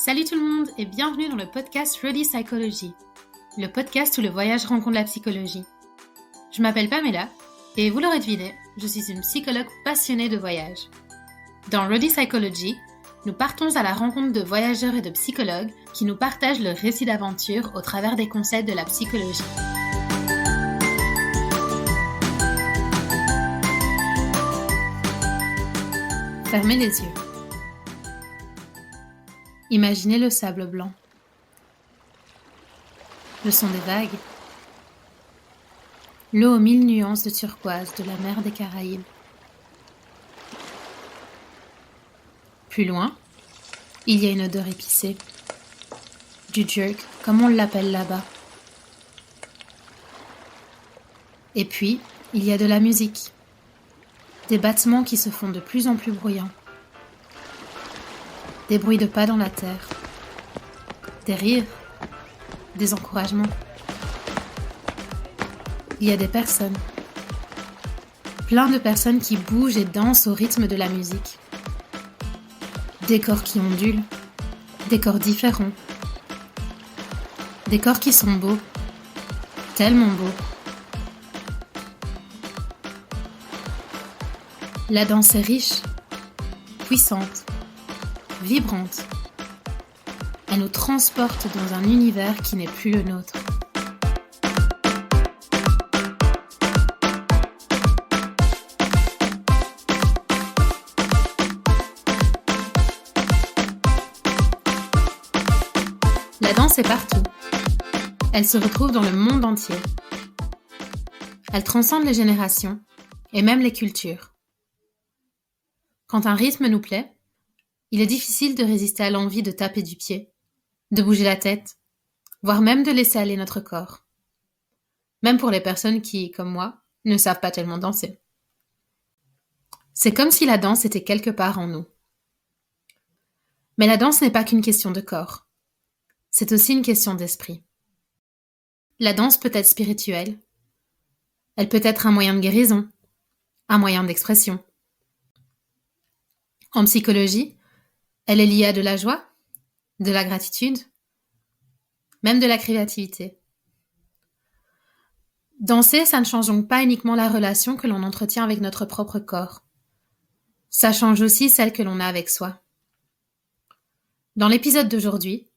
Salut tout le monde et bienvenue dans le podcast Ruddy Psychology, le podcast où le voyage rencontre la psychologie. Je m'appelle Pamela et vous l'aurez deviné, je suis une psychologue passionnée de voyage. Dans Ruddy Psychology, nous partons à la rencontre de voyageurs et de psychologues qui nous partagent leur récit d'aventure au travers des concepts de la psychologie. Fermez les yeux. Imaginez le sable blanc, le son des vagues, l'eau aux 1000 nuances de turquoise de la mer des Caraïbes. Plus loin, il y a une odeur épicée, du jerk comme on l'appelle là-bas. Et puis, il y a de la musique, des battements qui se font de plus en plus bruyants. Des bruits de pas dans la terre, des rires, des encouragements. Il y a des personnes, plein de personnes qui bougent et dansent au rythme de la musique. Des corps qui ondulent, des corps différents, des corps qui sont beaux, tellement beaux. La danse est riche, puissante, vibrante. Elle nous transporte dans un univers qui n'est plus le nôtre. La danse est partout. Elle se retrouve dans le monde entier. Elle transcende les générations et même les cultures. Quand un rythme nous plaît, il est difficile de résister à l'envie de taper du pied, de bouger la tête, voire même de laisser aller notre corps. Même pour les personnes qui, comme moi, ne savent pas tellement danser. C'est comme si la danse était quelque part en nous. Mais la danse n'est pas qu'une question de corps. C'est aussi une question d'esprit. La danse peut être spirituelle. Elle peut être un moyen de guérison, un moyen d'expression. En psychologie, elle est liée à de la joie, de la gratitude, même de la créativité. Danser, ça ne change donc pas uniquement la relation que l'on entretient avec notre propre corps. Ça change aussi celle que l'on a avec soi. Dans l'épisode d'aujourd'hui,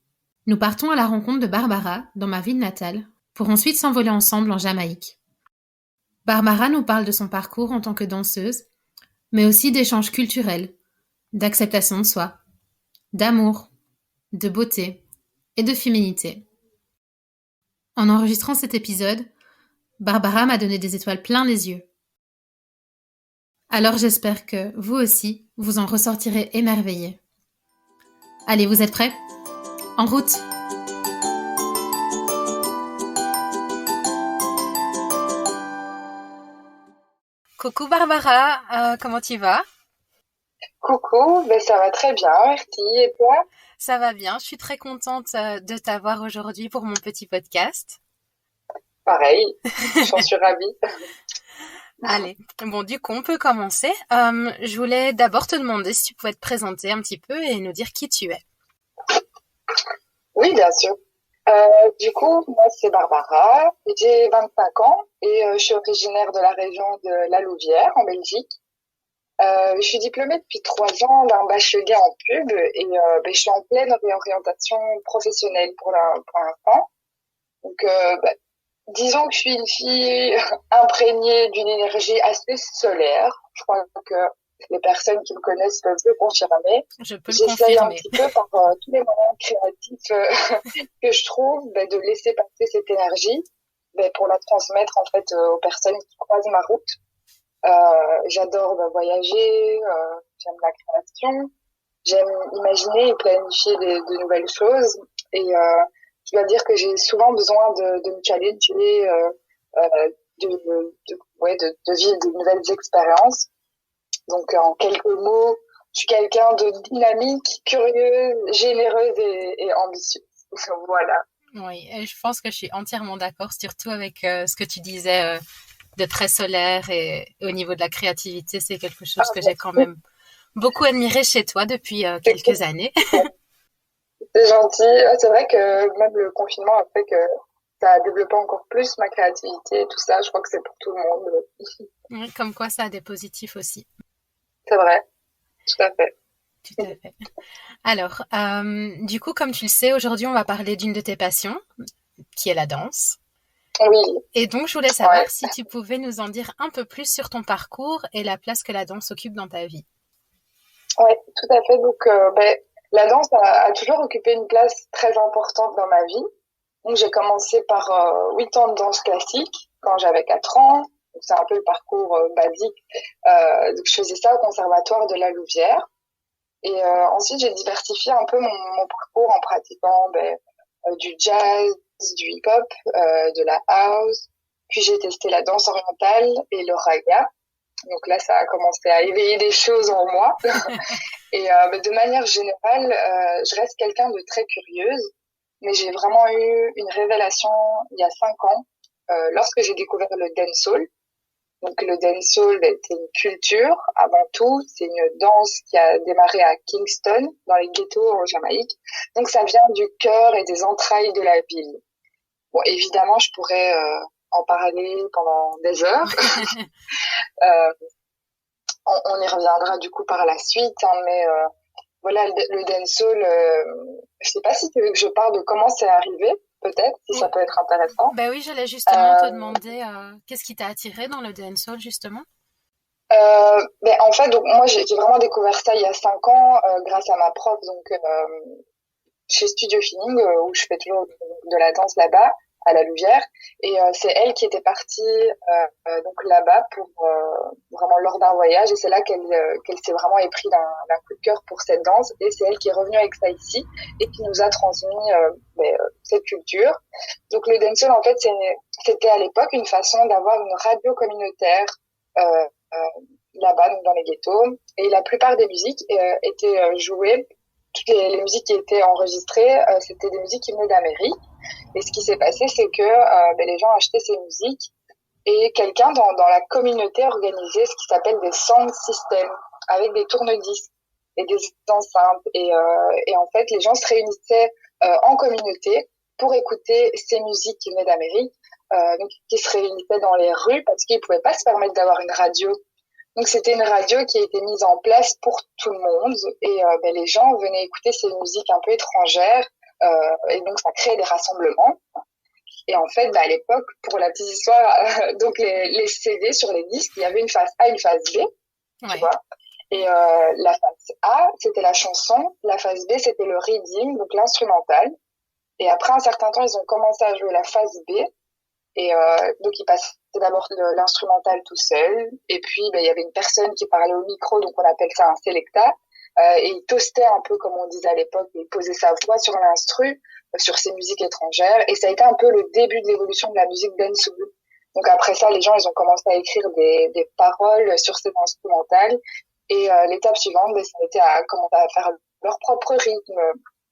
nous partons à la rencontre de Barbara dans ma ville natale pour ensuite s'envoler ensemble en Jamaïque. Barbara nous parle de son parcours en tant que danseuse, mais aussi d'échanges culturels, d'acceptation de soi, d'amour, de beauté et de féminité. En enregistrant cet épisode, Barbara m'a donné des étoiles plein les yeux. Alors j'espère que, vous aussi, vous en ressortirez émerveillés. Allez, vous êtes prêts ? En route ! Coucou Barbara, comment tu vas ? Coucou, ça va très bien, merci. Et toi ? Ça va bien, je suis très contente de t'avoir aujourd'hui pour mon petit podcast. Pareil, j'en suis ravie. Allez, bon du coup on peut commencer. Je voulais d'abord te demander si tu pouvais te présenter un petit peu et nous dire qui tu es. Oui, bien sûr. Du coup, moi c'est Barbara, j'ai 25 ans et je suis originaire de la région de La Louvière en Belgique. Je suis diplômée depuis 3 ans d'un bachelier en pub et je suis en pleine réorientation professionnelle pour l'instant. Donc, disons que je suis une fille imprégnée d'une énergie assez solaire. Je crois que les personnes qui me connaissent peuvent le confirmer. Je peux le J'essaye confirmer. un petit peu par tous les moyens créatifs que je trouve de laisser passer cette énergie pour la transmettre en fait aux personnes qui croisent ma route. J'adore voyager, j'aime la création, j'aime imaginer et planifier de nouvelles choses et je dois dire que j'ai souvent besoin de me challenger, de vivre de nouvelles expériences. Donc en quelques mots, je suis quelqu'un de dynamique, curieuse, généreuse et ambitieuse. Voilà. Oui, et je pense que je suis entièrement d'accord, surtout avec ce que tu disais de très solaire et au niveau de la créativité, c'est quelque chose que j'ai quand même beaucoup admiré chez toi depuis quelques années. C'est gentil. C'est vrai que même le confinement a fait que ça a développé encore plus ma créativité et tout ça. Je crois que c'est pour tout le monde. Oui, comme quoi ça a des positifs aussi. C'est vrai, tout à fait. Tout à fait. Alors, du coup, comme tu le sais, aujourd'hui, on va parler d'une de tes passions, qui est la danse. Oui, Et donc, je voulais ouais. savoir si tu pouvais nous en dire un peu plus sur ton parcours et la place que la danse occupe dans ta vie. Ouais, tout à fait. Donc, la danse a toujours occupé une place très importante dans ma vie. Donc, j'ai commencé par 8 ans de danse classique quand j'avais 4 ans. Donc, c'est un peu le parcours basique. Donc, je faisais ça au conservatoire de la Louvière. Et ensuite, j'ai diversifié un peu mon parcours en pratiquant du jazz, du hip-hop, de la house. Puis j'ai testé la danse orientale et le raga. Donc là, ça a commencé à éveiller des choses en moi. Et de manière générale, je reste quelqu'un de très curieuse, mais j'ai vraiment eu une révélation il y a 5 ans, lorsque j'ai découvert le dancehall. Donc le dancehall, c'est une culture avant tout, c'est une danse qui a démarré à Kingston, dans les ghettos en Jamaïque. Donc ça vient du cœur et des entrailles de la ville. Bon, évidemment, je pourrais en parler pendant des heures. euh, on y reviendra du coup par la suite, hein, mais voilà, le dancehall, je sais pas si tu veux que je parle de comment c'est arrivé, peut-être, si ça peut être intéressant. Ben oui, j'allais justement te demander qu'est-ce qui t'a attiré dans le dancehall, justement. En fait, donc moi j'ai vraiment découvert ça il y a 5 ans grâce à ma prof, donc chez Studio Feeling où je fais toujours de la danse là-bas à la Louvière, et c'est elle qui était partie donc là-bas pour vraiment lors d'un voyage, et c'est là qu'elle s'est vraiment épris d'un coup de cœur pour cette danse, et c'est elle qui est revenue avec ça ici et qui nous a transmis cette culture. Donc le dancehall, en fait, c'était à l'époque une façon d'avoir une radio communautaire là-bas, donc dans les ghettos, et la plupart des musiques étaient jouées. Toutes les musiques qui étaient enregistrées, c'était des musiques qui venaient d'Amérique. Et ce qui s'est passé, c'est que les gens achetaient ces musiques, et quelqu'un dans la communauté organisait ce qui s'appelle des sound systems, avec des tourne-disques et des enceintes. Et en fait, les gens se réunissaient en communauté pour écouter ces musiques qui venaient d'Amérique, donc qui se réunissaient dans les rues parce qu'ils pouvaient pas se permettre d'avoir une radio. Donc c'était une radio qui a été mise en place pour tout le monde, et les gens venaient écouter ces musiques un peu étrangères, et donc ça créait des rassemblements. Et en fait, à l'époque, pour la petite histoire, donc les CD sur les disques, il y avait une phase A, une phase B, tu vois. Et la phase A, c'était la chanson, la phase B, c'était le reading, donc l'instrumental. Et après un certain temps, ils ont commencé à jouer la phase B. Et donc il passait d'abord l'instrumental tout seul, et puis il y avait une personne qui parlait au micro, donc on appelle ça un selecta, et il toastait un peu comme on disait à l'époque, il posait sa voix sur l'instru, sur ces musiques étrangères, et ça a été un peu le début de l'évolution de la musique dancehall. Donc après ça, les gens ils ont commencé à écrire des paroles sur ces instrumentales, et l'étape suivante, ça a été à commencer à faire leur propre rythme,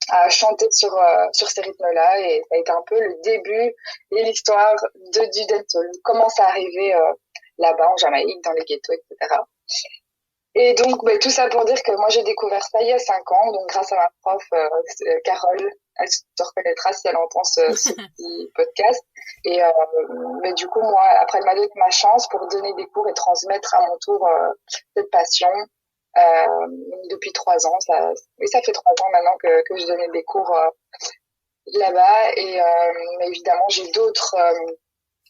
à chanter sur ces rythmes-là, et ça a été un peu le début et l'histoire du dancehall, comment ça arrivait là-bas en Jamaïque, dans les ghettos, etc. Et donc tout ça pour dire que moi j'ai découvert ça il y a 5 ans, donc grâce à ma prof Carole, elle se reconnaîtra si elle entend ce petit podcast. Et mais du coup moi, après elle m'a donné ma chance pour donner des cours et transmettre à mon tour cette passion. Depuis 3 ans, ça fait 3 ans maintenant que je donnais des cours là-bas, et mais évidemment j'ai d'autres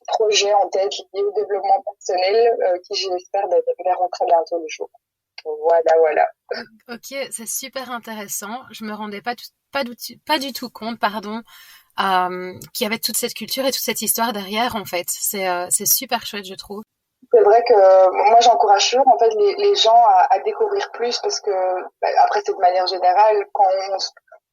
projets en tête liés au développement personnel qui j'espère verront très bientôt le jour. Voilà. Ok, c'est super intéressant. Je me rendais pas du tout compte, pardon, qu'il y avait toute cette culture et toute cette histoire derrière, en fait. C'est super chouette, je trouve. C'est vrai que moi j'encourage toujours en fait les gens à découvrir plus, parce que après c'est de manière générale, quand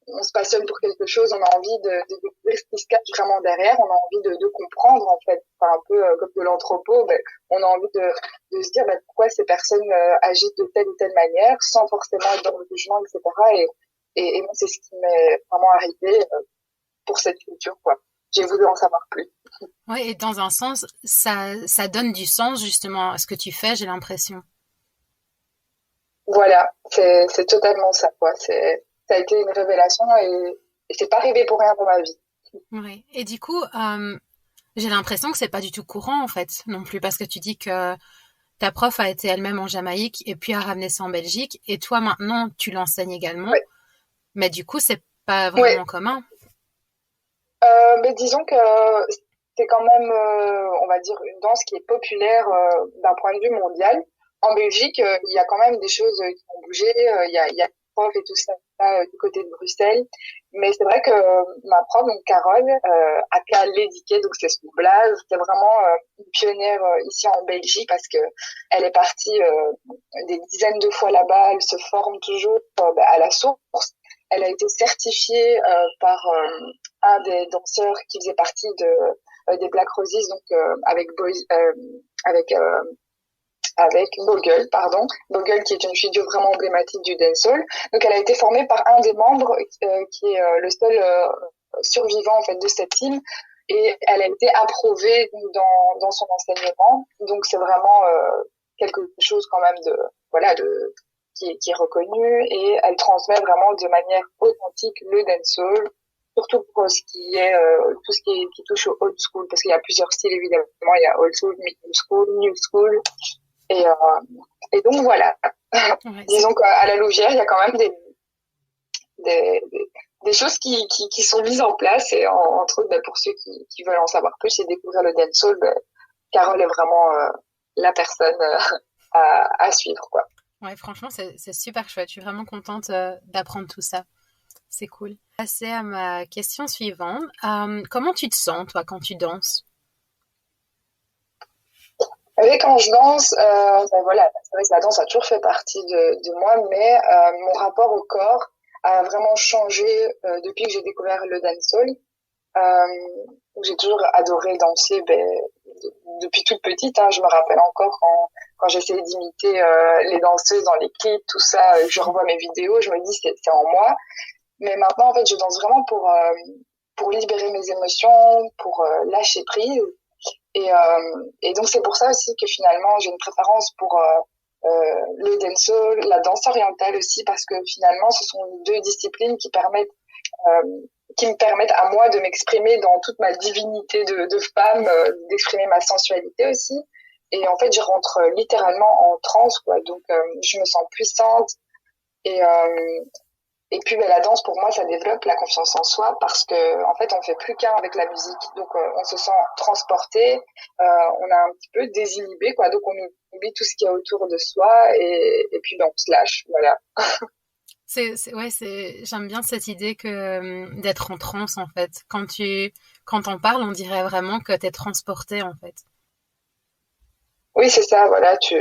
on se passionne pour quelque chose, on a envie de découvrir ce qui se cache vraiment derrière, on a envie de comprendre en fait, enfin, un peu comme de l'anthropo, on a envie de se dire pourquoi ces personnes agissent de telle ou telle manière sans forcément être dans le jugement, etc. Et moi c'est ce qui m'est vraiment arrivé pour cette culture, quoi. J'ai voulu en savoir plus. Oui, et dans un sens, ça donne du sens justement à ce que tu fais, j'ai l'impression. Voilà, c'est totalement ça, quoi. ça a été une révélation et c'est pas arrivé pour rien dans ma vie. Ouais. Et du coup, j'ai l'impression que c'est pas du tout courant en fait, non plus, parce que tu dis que ta prof a été elle-même en Jamaïque et puis a ramené ça en Belgique, et toi maintenant tu l'enseignes également, Ouais. mais du coup c'est pas Ouais. vraiment commun. Mais disons que c'est quand même, on va dire, une danse qui est populaire d'un point de vue mondial. En Belgique, il y a quand même des choses qui ont bougé. Il y a des profs et tout ça du côté de Bruxelles. Mais c'est vrai que ma prof, donc Carole, aka Lady K, donc c'est son blaze, c'est vraiment une pionnière ici en Belgique parce que elle est partie des dizaines de fois là-bas. Elle se forme toujours à la source. Elle a été certifiée par un des danseurs qui faisait partie des Black Roses, donc avec avec Bogle, pardon, Bogle qui est une figure vraiment emblématique du dancehall. Donc elle a été formée par un des membres qui est le seul survivant en fait de cette team, et elle a été approuvée dans son enseignement. Donc c'est vraiment quelque chose quand même de voilà de qui est reconnu, et elle transmet vraiment de manière authentique le dancehall, surtout pour ce qui est tout ce qui touche au old school, parce qu'il y a plusieurs styles évidemment, il y a old school, middle school, new school, et et donc voilà. Ouais, Disons qu'à la Louvière il y a quand même des, des choses qui sont mises en place, et entre autres pour ceux qui veulent en savoir plus et découvrir le dancehall, Carole est vraiment la personne à suivre quoi. ouais, franchement c'est super chouette. Je suis vraiment contente d'apprendre tout ça. C'est cool. Passer à ma question suivante. Comment tu te sens toi quand tu danses? Et quand je danse, voilà, c'est vrai que la danse a toujours fait partie de moi, mais mon rapport au corps a vraiment changé depuis que j'ai découvert le dancehall. J'ai toujours adoré danser, depuis toute petite. Hein, je me rappelle encore quand j'essayais d'imiter les danseuses dans les clips, tout ça. Je revois mes vidéos, je me dis c'est en moi. Mais maintenant, en fait, je danse vraiment pour libérer mes émotions, pour lâcher prise. Et donc c'est pour ça aussi que finalement j'ai une préférence pour le dancehall, la danse orientale aussi, parce que finalement ce sont deux disciplines euh, qui me permettent à moi de m'exprimer dans toute ma divinité de femme, d'exprimer ma sensualité aussi. Et en fait je rentre littéralement en transe quoi, donc je me sens puissante, et et puis la danse pour moi ça développe la confiance en soi, parce que en fait on fait plus qu'un avec la musique, donc on se sent transporté, on a un petit peu désinhibé quoi, donc on oublie tout ce qu'il y a autour de soi, et puis on se lâche, voilà. Ouais, j'aime bien cette idée que d'être en transe en fait. Quand on parle, on dirait vraiment que t'es transporté en fait. Oui c'est ça, voilà, tu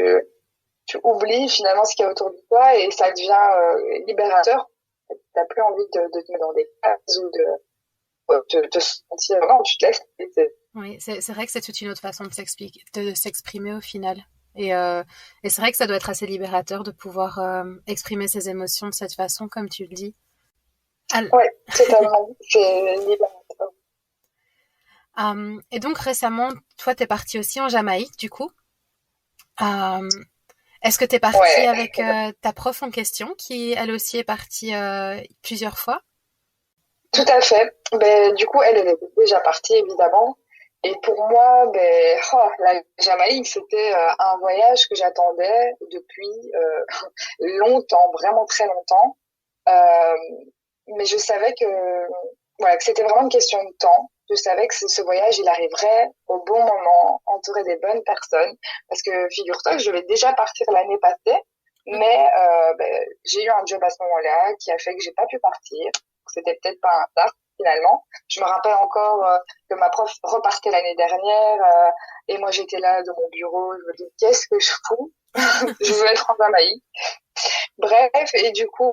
oublies finalement ce qu'il y a autour de toi, et ça devient libérateur. T'as plus envie de te mettre dans des cases ou de te sentir, non, tu te laisses. Oui, c'est vrai que c'est toute une autre façon de s'exprimer au final. Et c'est vrai que ça doit être assez libérateur de pouvoir exprimer ses émotions de cette façon, comme tu le dis. Ouais, totalement, c'est libérateur. Et donc récemment, toi, t'es partie aussi en Jamaïque, du coup. Euh, Est-ce que t'es partie Ouais, avec ta prof en question, qui elle aussi est partie plusieurs fois? tout à fait. Du coup, elle était déjà partie, évidemment. Et pour moi, la Jamaïque, c'était un voyage que j'attendais depuis longtemps, vraiment très longtemps. Euh, mais je savais voilà, que c'était vraiment une question de temps. Je savais que ce voyage, il arriverait au bon moment, entouré des bonnes personnes. Parce que figure-toi que je devais déjà partir l'année passée, mais j'ai eu un job à ce moment-là qui a fait que j'ai pas pu partir. C'était peut-être pas un hasard finalement. Je me rappelle encore que ma prof repartait l'année dernière, et moi j'étais là dans mon bureau. Je me dis qu'est-ce que je fous? Je veux être en Jamaïque. Bref, et du coup,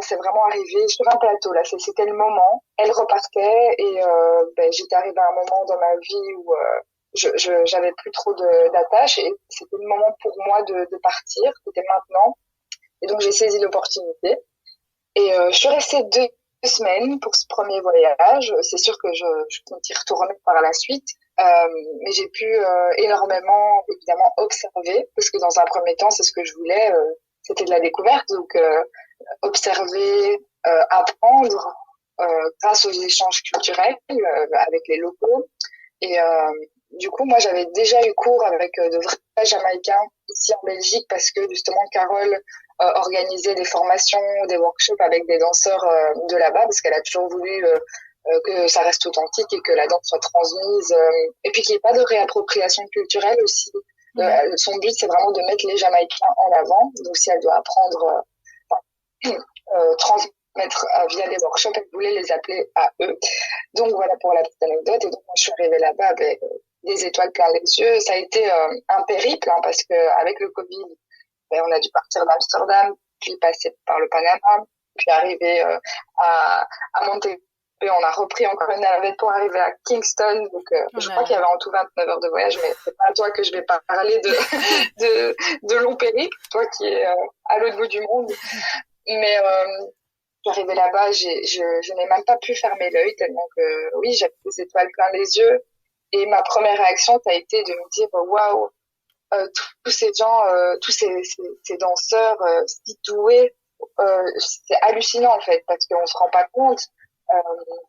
c'est vraiment arrivé sur un plateau là. C'était le moment. Elle repartait, et j'étais arrivée à un moment dans ma vie où j'avais plus trop d'attaches, et c'était le moment pour moi de partir. C'était maintenant, et donc j'ai saisi l'opportunité. Et je suis restée 2 semaines pour ce premier voyage. C'est sûr que je compte y retourner par la suite. Mais j'ai pu énormément, évidemment, observer, parce que dans un premier temps, c'est ce que je voulais, c'était de la découverte. Donc, observer, apprendre grâce aux échanges culturels avec les locaux. Et du coup, moi, j'avais déjà eu cours avec de vrais Jamaïcains ici en Belgique parce que justement, Carole organisait des formations, des workshops avec des danseurs de là-bas parce qu'elle a toujours voulu que ça reste authentique et que la danse soit transmise et puis qu'il n'y ait pas de réappropriation culturelle aussi. Son but, c'est vraiment de mettre les Jamaïcains en avant. Donc, si elle doit apprendre, transmettre via des workshops, elle voulait les appeler à eux. Donc, voilà pour la petite anecdote. Et donc, quand je suis arrivée là-bas, des étoiles plein les yeux. Ça a été un périple parce que avec le Covid, on a dû partir d'Amsterdam, puis passer par le Panama, puis arriver à Montego. On a repris encore une navette pour arriver à Kingston. Donc, je crois qu'il y avait en tout 29 heures de voyage, mais c'est pas à toi que je vais parler de long périple, toi qui es à l'autre bout du monde. Mais j'arrivais là-bas, je n'ai même pas pu fermer l'œil tellement que, oui, j'avais des étoiles plein les yeux. Et ma première réaction, ça a été de me dire, waouh, tous ces gens, tous ces danseurs si doués, c'est hallucinant en fait, parce qu'on se rend pas compte.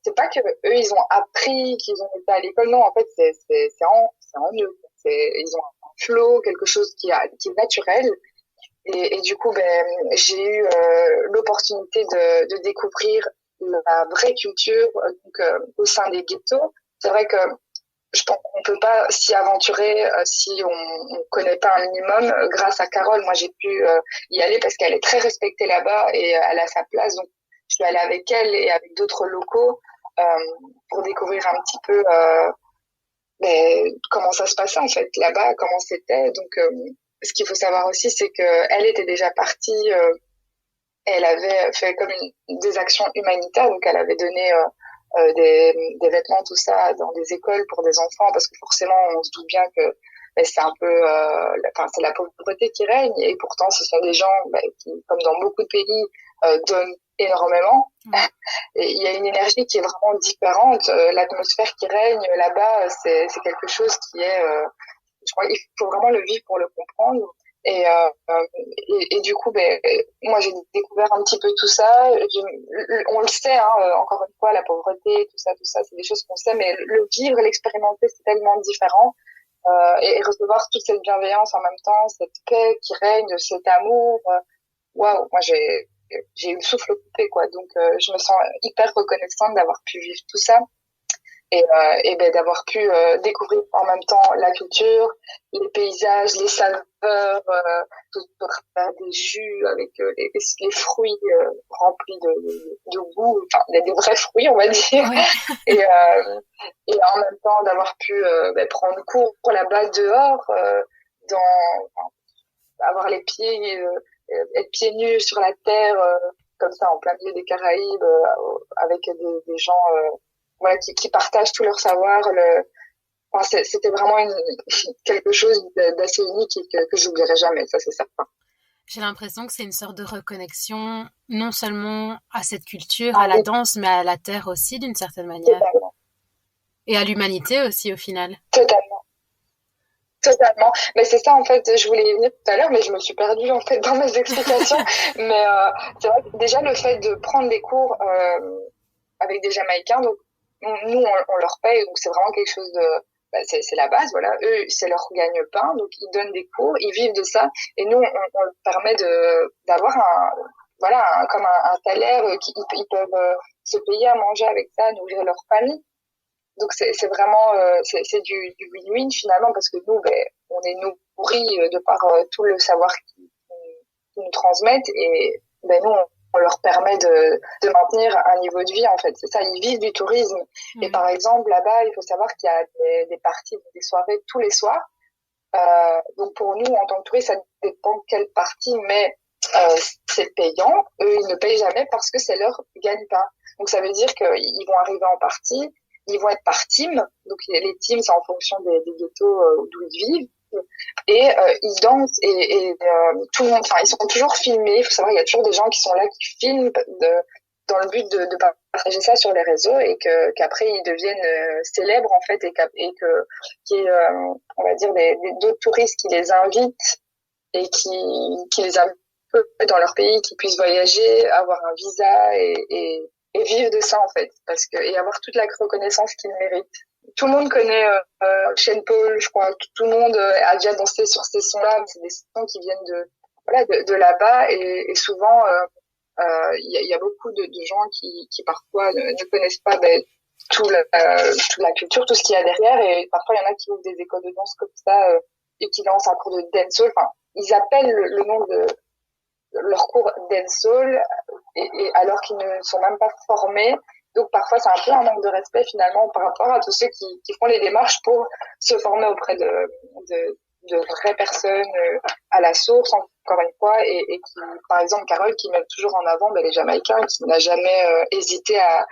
C'est pas que eux ils ont appris, qu'ils ont été à l'école, non, en fait c'est en eux. Ils ont un flow, quelque chose qui est naturel. Et du coup, j'ai eu l'opportunité de découvrir la vraie culture au sein des ghettos. C'est vrai que je pense qu'on peut pas s'y aventurer si on connaît pas un minimum. Grâce à Carole, moi j'ai pu y aller parce qu'elle est très respectée là-bas et elle a sa place. Donc je suis allée avec elle et avec d'autres locaux pour découvrir un petit peu comment ça se passait en fait là-bas, comment c'était. Donc ce qu'il faut savoir aussi, c'est que elle était déjà partie. Elle avait fait comme des actions humanitaires, donc elle avait donné des vêtements, tout ça, dans des écoles pour des enfants, parce que forcément, on se doute bien que c'est un peu, c'est la pauvreté qui règne, et pourtant, ce sont des gens qui, comme dans beaucoup de pays, donnent énormément. Et il y a une énergie qui est vraiment différente. L'atmosphère qui règne là-bas, c'est quelque chose qui est, je crois, il faut vraiment le vivre pour le comprendre. Et du coup, moi j'ai découvert un petit peu tout ça. On le sait, hein, encore une fois, la pauvreté, tout ça, c'est des choses qu'on sait, mais le vivre, l'expérimenter, c'est tellement différent. Et recevoir toute cette bienveillance en même temps, cette paix qui règne, cet amour, waouh, moi j'ai eu le souffle coupé, quoi. Donc je me sens hyper reconnaissante d'avoir pu vivre tout ça. Et d'avoir pu découvrir en même temps la culture, les paysages, les saveurs, tout au travers des jus avec les fruits remplis de goût, enfin des vrais fruits on va dire. Ouais. Et en même temps d'avoir pu prendre cours là-bas dehors, avoir les pieds, être pieds nus sur la terre comme ça en plein milieu des Caraïbes avec des gens voilà, qui partagent tout leur savoir. C'était vraiment quelque chose d'assez unique et que j'oublierai jamais, ça c'est certain. J'ai l'impression que c'est une sorte de reconnexion, non seulement à cette culture, à la danse, mais à la terre aussi, d'une certaine manière. Totalement. Et à l'humanité aussi, au final. Totalement. Mais c'est ça, en fait, je voulais y venir tout à l'heure, mais je me suis perdue, en fait, dans mes explications. Mais c'est vrai que déjà, le fait de prendre des cours avec des Jamaïcains, donc nous on leur paye, donc c'est vraiment quelque chose de c'est la base, voilà, eux c'est leur gagne-pain, donc ils donnent des cours, ils vivent de ça, et nous on leur permet d'avoir comme un salaire ils peuvent se payer à manger avec ça, nourrir leur famille. Donc c'est vraiment c'est du win-win finalement, parce que nous on est nourris de par tout le savoir qu'ils nous transmettent, et nous on leur permet de maintenir un niveau de vie, en fait. C'est ça, ils vivent du tourisme. Et par exemple, là-bas, il faut savoir qu'il y a des parties, des soirées tous les soirs. Donc pour nous, en tant que touristes, ça dépend de quelle partie, mais c'est payant. Eux, ils ne payent jamais parce que c'est leur gagne-pain. Donc ça veut dire qu'ils vont arriver en partie, ils vont être par team. Donc les teams, c'est en fonction des ghettos d'où ils vivent. Et ils dansent et tout le monde, enfin ils sont toujours filmés. Il faut savoir, il y a toujours des gens qui sont là qui filment dans le but de partager ça sur les réseaux, et qu'après ils deviennent célèbres en fait, et qu'il y ait on va dire d'autres touristes qui les invitent et qui les peu dans leur pays, qu'ils puissent voyager, avoir un visa et vivre de ça en fait, et avoir toute la reconnaissance qu'ils méritent. Tout le monde connaît Sean Paul, je crois. Tout le monde a déjà dansé sur ces sons-là. C'est des sons qui viennent de là-bas et souvent il y a beaucoup de gens qui parfois ne connaissent pas toute la culture, tout ce qu'il y a derrière, et parfois il y en a qui ouvrent des écoles de danse comme ça et qui lancent un cours de dancehall. Enfin, ils appellent le nom de leur cours dancehall et alors qu'ils ne sont même pas formés. Donc parfois c'est un peu un manque de respect finalement par rapport à tous ceux qui font les démarches pour se former auprès de vraies personnes à la source, encore une fois, et qui, par exemple, Carole, qui met toujours en avant les Jamaïcains, qui n'a jamais hésité à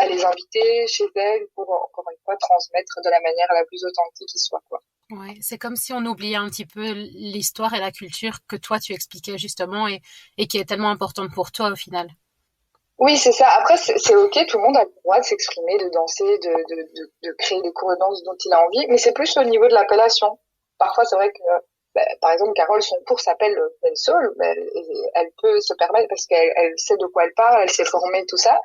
les inviter chez elle pour, encore une fois, transmettre de la manière la plus authentique qui soit, quoi. Ouais, c'est comme si on oubliait un petit peu l'histoire et la culture que toi tu expliquais justement et qui est tellement importante pour toi au final. Oui, c'est ça. Après, c'est ok, tout le monde a le droit de s'exprimer, de danser, de créer des cours de danse dont il a envie, mais c'est plus au niveau de l'appellation. Parfois, c'est vrai que, par exemple, Carole, son cours s'appelle dancehall, elle peut se permettre parce qu'elle sait de quoi elle parle, elle s'est formée, tout ça.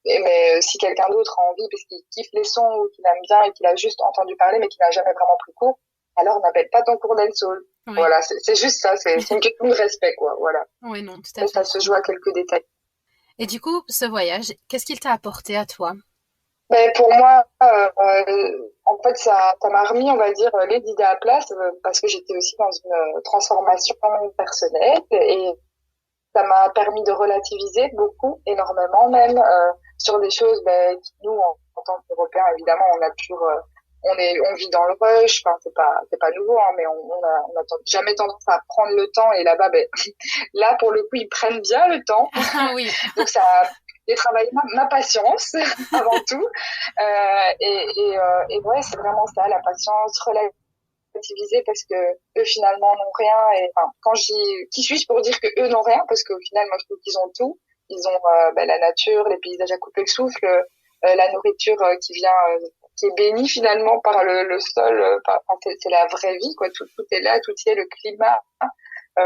Mais si quelqu'un d'autre a envie parce qu'il kiffe les sons ou qu'il aime bien et qu'il a juste entendu parler mais qu'il n'a jamais vraiment pris cours, alors n'appelle pas ton cours dancehall. Oui. Voilà, c'est juste ça, c'est une question de respect, quoi, voilà. Oui, non, tout à fait. Et ça se joue à quelques détails. Et du coup, ce voyage, qu'est-ce qu'il t'a apporté à toi? Pour moi, en fait, ça m'a remis, on va dire, les idées à place parce que j'étais aussi dans une transformation personnelle et ça m'a permis de relativiser beaucoup, énormément même, sur des choses qui nous, en tant qu'Européens, évidemment, on a toujours on vit dans le rush, enfin c'est pas nouveau, hein, mais on a jamais tendance à prendre le temps, et là-bas là pour le coup ils prennent bien le temps. Oui. Donc ça j'ai travaillé ma patience avant tout et ouais, c'est vraiment ça, la patience, relativiser parce que eux finalement n'ont rien, et enfin qui suis-je pour dire que eux n'ont rien, parce qu'au final moi je trouve qu'ils ont tout. Ils ont la nature, les paysages à couper le souffle, la nourriture qui est bénie finalement par le sol, c'est la vraie vie, quoi. Tout est là, tout y est, le climat, euh,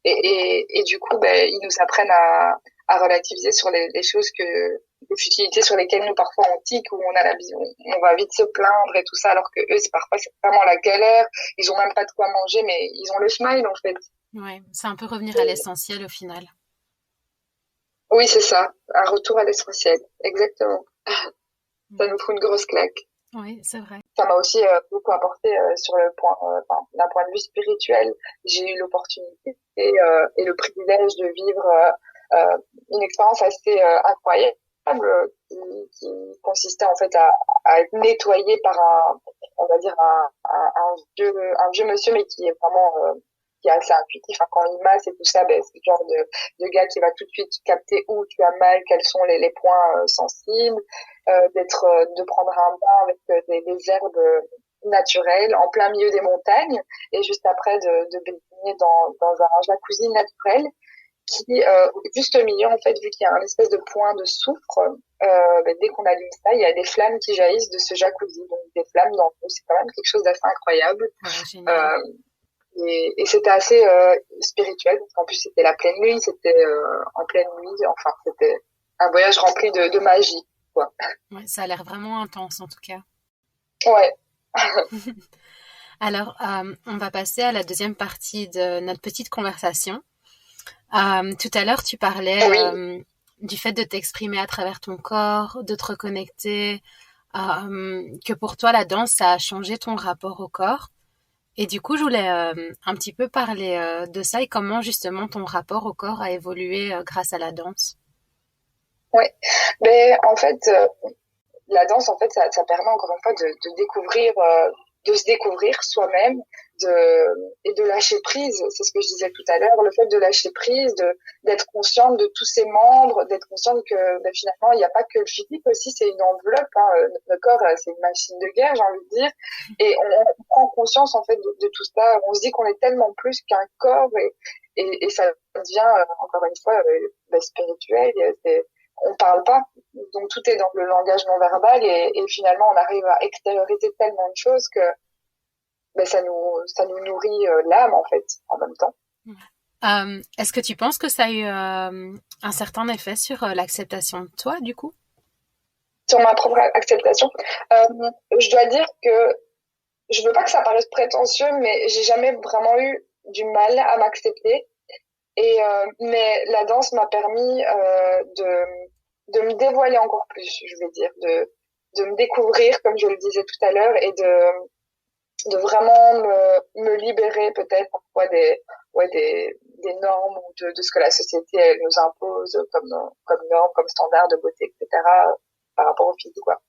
et du coup ils nous apprennent à relativiser sur les choses les futilités sur lesquelles nous parfois on tique, où on va vite se plaindre et tout ça, alors que eux parfois c'est vraiment la galère, ils ont même pas de quoi manger mais ils ont le smile en fait. Ouais, c'est un peu revenir à l'essentiel au final. Oui, c'est ça, un retour à l'essentiel, exactement. Ça nous fout une grosse claque. Oui, c'est vrai. Ça m'a aussi beaucoup apporté sur le point, d'un point de vue spirituel. J'ai eu l'opportunité et le privilège de vivre une expérience assez incroyable qui consistait en fait à être nettoyé par on va dire un vieux monsieur, mais qui est vraiment qui est assez intuitif, hein. Quand il masse et tout ça, c'est le genre de gars qui va tout de suite capter où tu as mal, quels sont les points sensibles, de prendre un bain avec des herbes naturelles en plein milieu des montagnes, et juste après de baigner dans un jacuzzi naturel qui, juste au milieu, en fait, vu qu'il y a un espèce de point de soufre, dès qu'on allume ça, il y a des flammes qui jaillissent de ce jacuzzi, donc des flammes dans l'eau. C'est quand même quelque chose d'assez incroyable. Et c'était assez spirituel, parce qu'en plus c'était la pleine lune, c'était en pleine nuit, enfin c'était un voyage rempli de magie, quoi. Ouais, ça a l'air vraiment intense en tout cas. Ouais. Alors, on va passer à la deuxième partie de notre petite conversation. Tout à l'heure, tu parlais du fait de t'exprimer à travers ton corps, de te reconnecter, que pour toi la danse, ça a changé ton rapport au corps. Et du coup, je voulais un petit peu parler de ça et comment justement ton rapport au corps a évolué grâce à la danse. Oui, mais en fait, la danse, en fait, ça permet encore une fois de découvrir, de se découvrir soi-même, et de lâcher prise. C'est ce que je disais tout à l'heure, le fait de lâcher prise, d'être consciente de tous ses membres, d'être consciente que finalement il n'y a pas que le physique aussi, c'est une enveloppe, hein. Notre corps, c'est une machine de guerre, j'ai envie de dire, et on prend conscience en fait de tout ça. On se dit qu'on est tellement plus qu'un corps, et ça devient encore une fois spirituel. On parle pas, donc tout est dans le langage non verbal, et finalement on arrive à extérioriser tellement de choses que ça nous nourrit l'âme en fait en même temps. Est-ce que tu penses que ça a eu un certain effet sur l'acceptation de toi, du coup? Sur ma propre acceptation. Je dois dire que je veux pas que ça paraisse prétentieux, mais j'ai jamais vraiment eu du mal à m'accepter. Et mais la danse m'a permis de me dévoiler encore plus, je vais dire, de me découvrir, comme je le disais tout à l'heure, et de vraiment me libérer peut-être parfois des normes ou de ce que la société elle, nous impose comme normes, comme standards de beauté, etc. Par rapport au physique, quoi.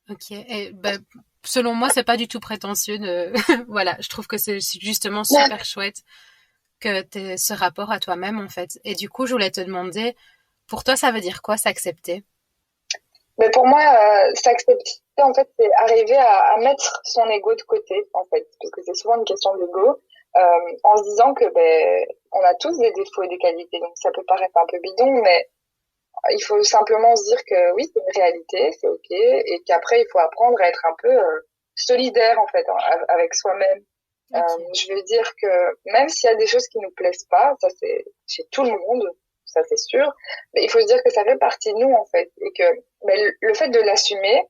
Ok. Et ben, selon moi, c'est pas du tout prétentieux de. Voilà, je trouve que c'est justement super chouette que t'aies ce rapport à toi-même en fait. Et du coup, je voulais te demander, pour toi, ça veut dire quoi s'accepter? Mais pour moi, s'accepter, en fait, c'est arriver à mettre son ego de côté, en fait, parce que c'est souvent une question d'ego, en se disant que ben, on a tous des défauts et des qualités, donc ça peut paraître un peu bidon, mais il faut simplement se dire que oui, c'est une réalité, c'est ok, et qu'après, il faut apprendre à être un peu solidaire, en fait, avec soi-même. Ok. Je veux dire que même s'il y a des choses qui nous plaisent pas, ça c'est chez tout le monde, ça c'est sûr, mais il faut se dire que ça fait partie de nous en fait et que mais le fait de l'assumer,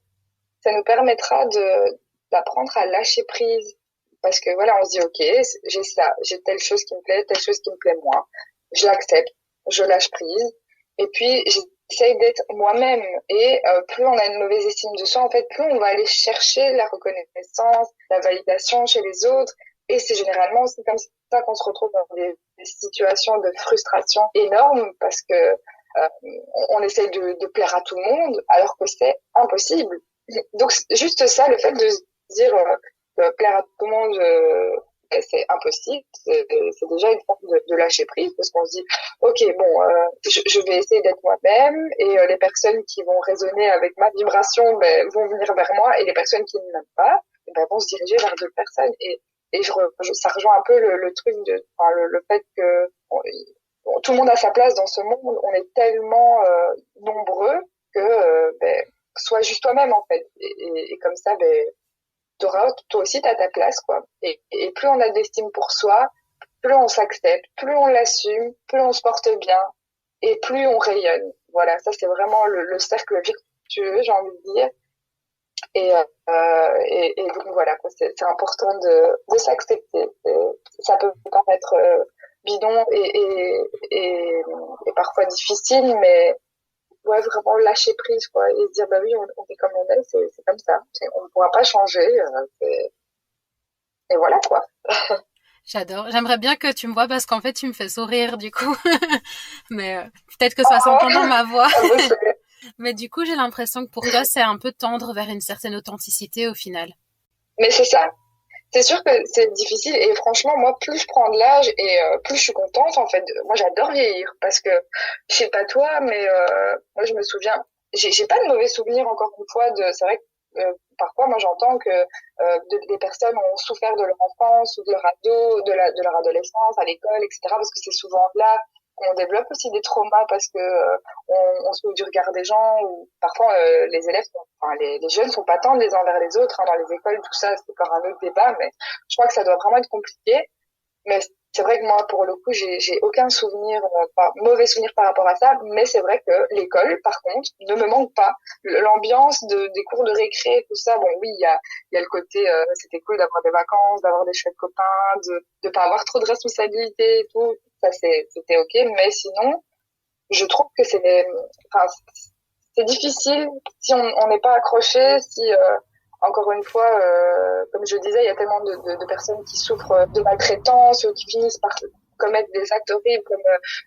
ça nous permettra de d'apprendre à lâcher prise parce que voilà, on se dit ok, j'ai ça, j'ai telle chose qui me plaît, telle chose qui me plaît moins, je l'accepte, je lâche prise et puis j'essaye d'être moi-même et plus on a une mauvaise estime de soi en fait, plus on va aller chercher la reconnaissance, la validation chez les autres et c'est généralement aussi comme ça qu'on se retrouve dans des situations de frustration énormes parce que on essaye de plaire à tout le monde alors que c'est impossible. Donc juste ça, le fait de se dire plaire à tout le monde, c'est impossible, c'est déjà une forme de lâcher prise parce qu'on se dit ok bon, je vais essayer d'être moi-même et les personnes qui vont résonner avec ma vibration ben, vont venir vers moi et les personnes qui ne m'aiment pas ben, vont se diriger vers d'autres personnes et ça rejoint un peu le truc de enfin, le fait que tout le monde a sa place dans ce monde, on est tellement nombreux que ben, sois juste toi-même en fait et comme ça ben t'auras toi aussi t'as ta place quoi et plus on a d'estime pour soi, plus on s'accepte, plus on l'assume, plus on se porte bien et plus on rayonne. Voilà, ça c'est vraiment le cercle virtueux, j'ai envie de dire. Et donc voilà, quoi, c'est important de s'accepter. Ça peut paraître bidon et parfois difficile, mais ouais, vraiment lâcher prise, quoi, et se dire, bah oui, on est comme on est, c'est comme ça. On ne pourra pas changer, et voilà, quoi. J'adore. J'aimerais bien que tu me vois parce qu'en fait, tu me fais sourire du coup. Mais peut-être que ça s'entend dans Oh, ma voix. à bosser. Mais du coup, j'ai l'impression que pour toi, c'est un peu tendre vers une certaine authenticité au final. Mais c'est ça. C'est sûr que c'est difficile et franchement, moi, plus je prends de l'âge et plus je suis contente, en fait. Moi, j'adore vieillir parce que, je sais pas toi, mais moi, je me souviens, j'ai pas de mauvais souvenirs encore une fois c'est vrai que parfois, moi, j'entends que des personnes ont souffert de leur enfance ou de leur ado, de leur adolescence à l'école, etc. parce que c'est souvent là qu'on développe aussi des traumas parce que on se met du regard des gens ou parfois les élèves, enfin les jeunes sont pas tendres les uns vers les autres hein, dans les écoles, tout ça, c'est encore un autre débat, mais je crois que ça doit vraiment être compliqué. Mais c'est vrai que moi, pour le coup, j'ai aucun souvenir, pas mauvais souvenir par rapport à ça. Mais c'est vrai que l'école, par contre, ne me manque pas. L'ambiance des cours de récré, tout ça. Bon, oui, il y a le côté, c'était cool d'avoir des vacances, d'avoir des chouettes copains, de pas avoir trop de responsabilités et tout. Ça, c'était ok. Mais sinon, je trouve que enfin, c'est difficile si on n'est pas accroché, si encore une fois, comme je disais, il y a tellement de personnes qui souffrent de maltraitance, qui finissent par commettre des actes horribles comme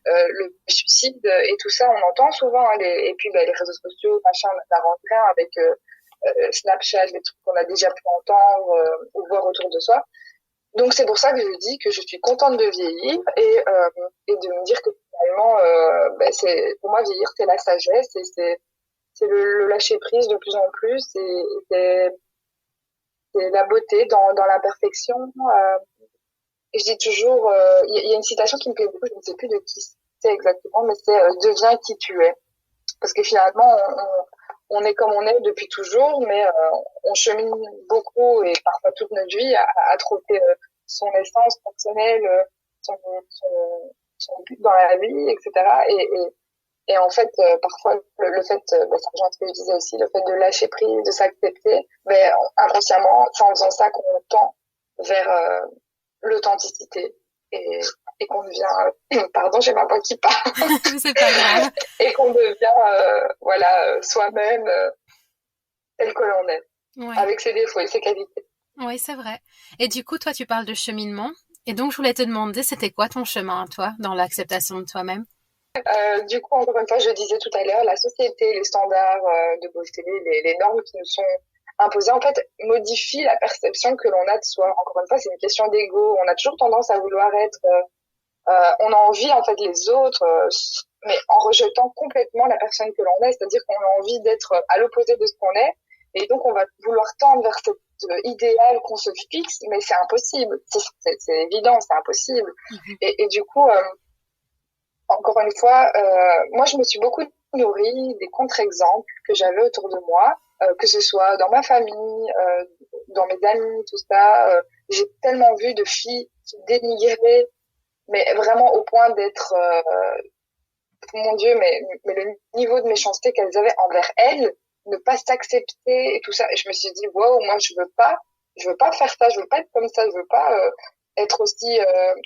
le suicide et tout ça, on entend souvent. Hein, et puis les réseaux sociaux, machin, ça rentre rien avec Snapchat, les trucs qu'on a déjà pu entendre ou voir autour de soi. Donc c'est pour ça que je dis que je suis contente de vieillir et de me dire que finalement, c'est pour moi vieillir c'est la sagesse et c'est le lâcher prise de plus en plus et c'est la beauté dans l'imperfection. Et je dis toujours, il y a une citation qui me plaît beaucoup, je ne sais plus de qui c'est exactement, mais c'est deviens qui tu es. Parce que finalement, on est comme on est depuis toujours, mais on chemine beaucoup et parfois toute notre vie à trouver son essence personnelle, son, son but dans la vie, etc. Et en fait, parfois, le fait, ça rejoint ce que je disais aussi, le fait de lâcher prise, de s'accepter, inconsciemment, c'est en faisant ça qu'on tend vers l'authenticité et qu'on devient, pardon, j'ai ma voix qui part, C'est pas grave. et qu'on devient, soi-même tel que l'on est, Ouais. avec ses défauts et ses qualités. Oui, c'est vrai. Et du coup, toi, tu parles de cheminement. Et donc, je voulais te demander, c'était quoi ton chemin, toi, dans l'acceptation de toi-même? Du coup, encore une fois, je disais tout à l'heure, la société, les standards de beauté, les normes qui nous sont imposées, en fait, modifient la perception que l'on a de soi. Encore une fois, c'est une question d'ego. On a toujours tendance à vouloir être... on a envie, en fait, les autres, mais en rejetant complètement la personne que l'on est. C'est-à-dire qu'on a envie d'être à l'opposé de ce qu'on est. Et donc, on va vouloir tendre vers cet idéal qu'on se fixe, mais c'est impossible. C'est évident, c'est impossible. Et du coup... encore une fois, moi, je me suis beaucoup nourrie des contre-exemples que j'avais autour de moi, que ce soit dans ma famille, dans mes amis, tout ça. J'ai tellement vu de filles qui dénigraient, mais vraiment au point d'être, mon Dieu, mais le niveau de méchanceté qu'elles avaient envers elles, ne pas s'accepter et tout ça. Et je me suis dit, wow, moi, je veux pas faire ça, je veux pas être comme ça, je veux pas être aussi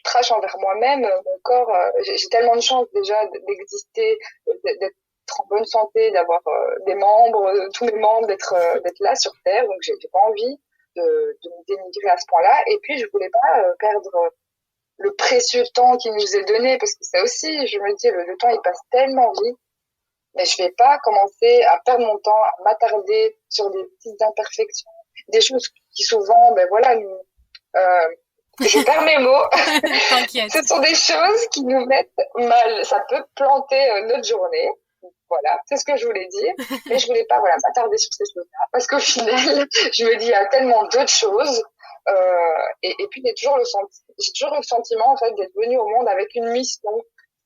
trash envers moi-même. Mon corps, j'ai tellement de chance déjà d'exister, d'être en bonne santé, d'avoir des membres, tous mes membres, d'être là sur Terre. Donc j'ai pas envie de me dénigrer à ce point-là. Et puis je voulais pas perdre le précieux temps qui nous est donné, parce que ça aussi, je me dis, le temps il passe tellement vite. Mais je vais pas commencer à perdre mon temps, à m'attarder sur des petites imperfections, des choses qui souvent, nous, je perds mes mots. T'inquiète. Ce sont des choses qui nous mettent mal. Ça peut planter notre journée. Voilà, c'est ce que je voulais dire. Mais je voulais pas, m'attarder sur ces choses-là. Parce qu'au final, je me dis, il y a tellement d'autres choses. Et puis, j'ai toujours le sentiment, en fait, d'être venue au monde avec une mission,